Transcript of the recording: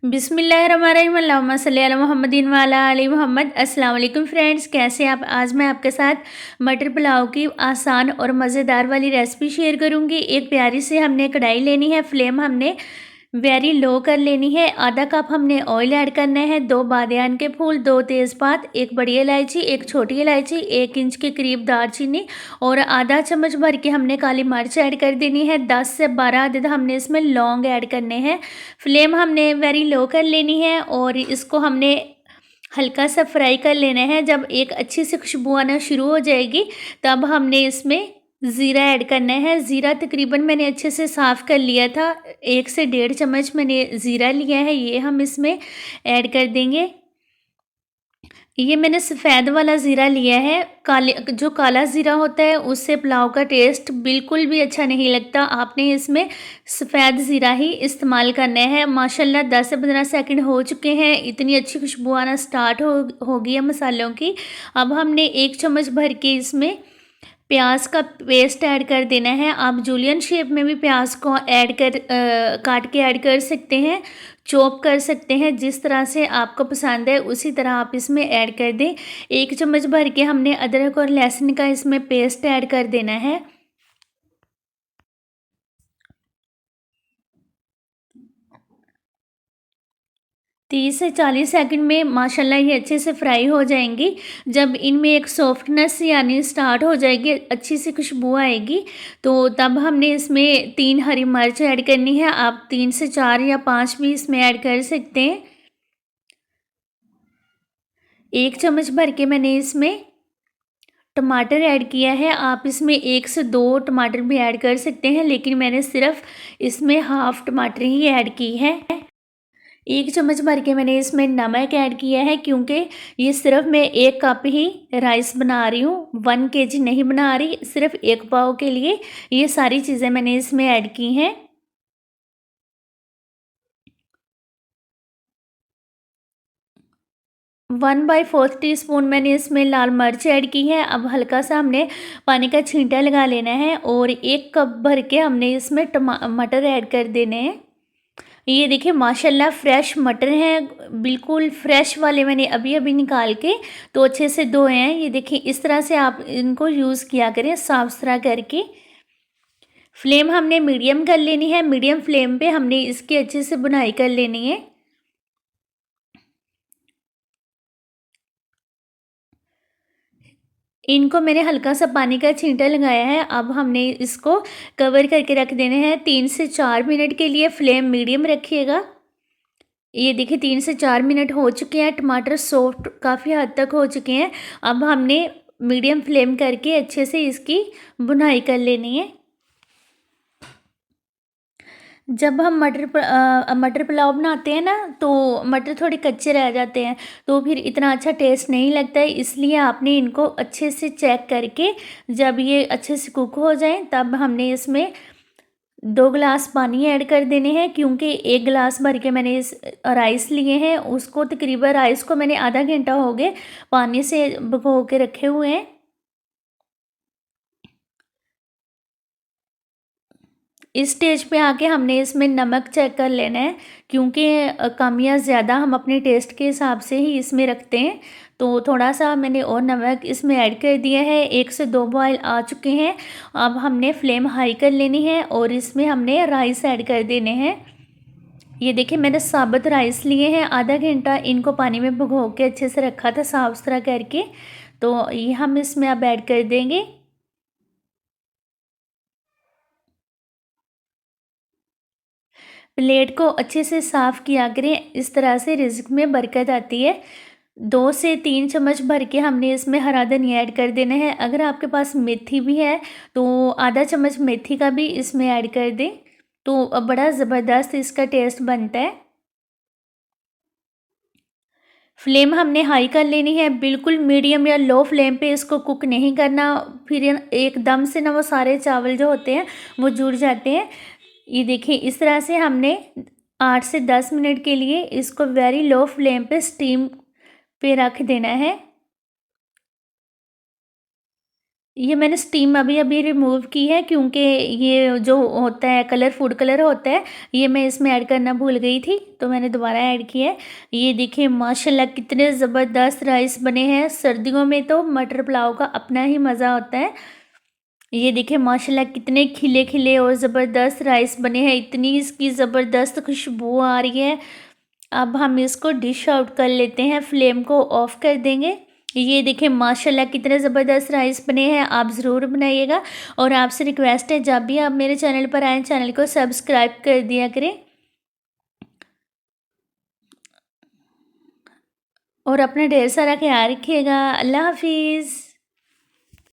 बिस्मिल्लाहिर्रहमानिर्रहीम अल्लाहुम्मा सल्ली अला मुहम्मदिन व अला आलि मोहम्मद। अस्सलाम वालेकुम फ्रेंड्स, कैसे आप। आज मैं आपके साथ मटर पुलाव की आसान और मज़ेदार वाली रेसिपी शेयर करूंगी। एक प्यारी से हमने कढ़ाई लेनी है, फ्लेम हमने वेरी लो कर लेनी है। आधा कप हमने ऑयल ऐड करना है, 2 बादियान के फूल, 2 तेज़पात, 1 बड़ी इलायची, 1 छोटी इलायची, 1 इंच के करीब दालचीनी और आधा चम्मच भर के हमने काली मिर्च ऐड कर देनी है। 10 से 12 अदद हमने इसमें लौंग ऐड करने हैं। फ्लेम हमने वेरी लो कर लेनी है और इसको हमने हल्का सा फ्राई कर लेना है। जब एक अच्छी सी खुशबू आना शुरू हो जाएगी तब हमने इसमें ज़ीरा ऐड करना है। ज़ीरा तकरीबन मैंने अच्छे से साफ़ कर लिया था, 1 से 1.5 चम्मच मैंने ज़ीरा लिया है, ये हम इसमें ऐड कर देंगे। ये मैंने सफ़ेद वाला ज़ीरा लिया है। काले जो काला ज़ीरा होता है उससे पुलाव का टेस्ट बिल्कुल भी अच्छा नहीं लगता। आपने इसमें सफ़ेद ज़ीरा ही इस्तेमाल करना है। माशाल्लाह 10 से 15 सेकंड हो चुके हैं, इतनी अच्छी खुशबू आना स्टार्ट हो गई है मसालों की। अब हमने 1 चम्मच भर के इसमें प्याज का पेस्ट ऐड कर देना है। आप जूलियन शेप में भी प्याज को काट के ऐड कर सकते हैं, चॉप कर सकते हैं, जिस तरह से आपको पसंद है उसी तरह आप इसमें ऐड कर दें। 1 चम्मच भर के हमने अदरक और लहसुन का इसमें पेस्ट ऐड कर देना है। 30 से 40 सेकंड में माशाल्लाह ये अच्छे से फ्राई हो जाएंगी। जब इनमें एक सॉफ्टनेस यानी स्टार्ट हो जाएगी, अच्छी सी खुशबू आएगी, तो तब हमने इसमें 3 हरी मिर्च ऐड करनी है। आप 3 से 4 या 5 भी इसमें ऐड कर सकते हैं। 1 चम्मच भर के मैंने इसमें टमाटर ऐड किया है। आप इसमें 1 से 2 टमाटर भी ऐड कर सकते हैं, लेकिन मैंने सिर्फ इसमें हाफ टमाटर ही ऐड की है। 1 चम्मच भर के मैंने इसमें नमक ऐड किया है, क्योंकि ये सिर्फ मैं 1 कप ही राइस बना रही हूँ, 1 केजी नहीं बना रही, सिर्फ 1 पाव के लिए ये सारी चीज़ें मैंने इसमें ऐड की हैं। 1/4 टीस्पून मैंने इसमें लाल मिर्च ऐड की है। अब हल्का सा हमने पानी का छींटा लगा लेना है और 1 कप भर के हमने इसमें मटर ऐड कर देने हैं। ये देखिए माशाल्लाह फ्रेश मटर हैं, बिल्कुल फ्रेश वाले मैंने अभी अभी निकाल के तो अच्छे से धोए हैं। ये देखिए इस तरह से आप इनको यूज़ किया करें साफ़ सुथरा करके। फ्लेम हमने मीडियम कर लेनी है, मीडियम फ्लेम पे हमने इसकी अच्छे से बुनाई कर लेनी है। इनको मैंने हल्का सा पानी का छींटा लगाया है। अब हमने इसको कवर करके रख देने हैं 3 से 4 मिनट के लिए। फ्लेम मीडियम रखिएगा। ये देखिए 3 से 4 मिनट हो चुके हैं, टमाटर सॉफ्ट काफ़ी हद तक हो चुके हैं। अब हमने मीडियम फ्लेम करके अच्छे से इसकी भुनाई कर लेनी है। जब हम मटर पुलाव बनाते हैं ना, तो मटर थोड़े कच्चे रह जाते हैं, तो फिर इतना अच्छा टेस्ट नहीं लगता है। इसलिए आपने इनको अच्छे से चेक करके जब ये अच्छे से कुक हो जाएं तब हमने इसमें 2 गिलास पानी ऐड कर देने हैं, क्योंकि 1 गिलास भर के मैंने इस राइस लिए हैं। उसको तकरीबन राइस को मैंने आधा घंटा हो गए पानी से भिगो के रखे हुए हैं। इस स्टेज पे आके हमने इसमें नमक चेक कर लेना है, क्योंकि कम या ज़्यादा हम अपने टेस्ट के हिसाब से ही इसमें रखते हैं। तो थोड़ा सा मैंने और नमक इसमें ऐड कर दिया है। 1 से 2 बॉयल आ चुके हैं। अब हमने फ्लेम हाई कर लेनी है और इसमें हमने राइस ऐड कर देने हैं। ये देखिए मैंने साबुत राइस लिए हैं, आधा घंटा इनको पानी में भिगो के अच्छे से रखा था साफ़ सुथरा करके। तो ये हम इसमें अब ऐड कर देंगे। प्लेट को अच्छे से साफ़ किया करें, इस तरह से रिज़्क में बरकत आती है। 2 से 3 चम्मच भर के हमने इसमें हरा धनिया ऐड कर देना है। अगर आपके पास मेथी भी है तो आधा चम्मच मेथी का भी इसमें ऐड कर दें, तो बड़ा ज़बरदस्त इसका टेस्ट बनता है। फ्लेम हमने हाई कर लेनी है, बिल्कुल मीडियम या लो फ्लेम पे इसको कुक नहीं करना, फिर एकदम से ना वो सारे चावल जो होते हैं वो जुड़ जाते हैं। ये देखिए इस तरह से हमने 8 से 10 मिनट के लिए इसको वेरी लो फ्लेम पे स्टीम पे रख देना है। ये मैंने स्टीम अभी-अभी रिमूव की है, क्योंकि ये जो होता है कलर, फूड कलर होता है, ये मैं इसमें ऐड करना भूल गई थी, तो मैंने दोबारा ऐड किया है। ये देखिए माशाल्लाह कितने ज़बरदस्त राइस बने हैं। सर्दियों में तो मटर पुलाव का अपना ही मज़ा होता है। ये देखिए माशाल्लाह कितने खिले-खिले और ज़बरदस्त राइस बने हैं, इतनी इसकी ज़बरदस्त खुशबू आ रही है। अब हम इसको डिश आउट कर लेते हैं, फ्लेम को ऑफ़ कर देंगे। ये देखिए माशाल्लाह कितने ज़बरदस्त राइस बने हैं, आप ज़रूर बनाइएगा। और आपसे रिक्वेस्ट है, जब भी आप मेरे चैनल पर आएँ, चैनल को सब्सक्राइब कर दिया करें और अपना ढेर सारा ख़्याल रखिएगा। अल्लाह हाफ़िज़।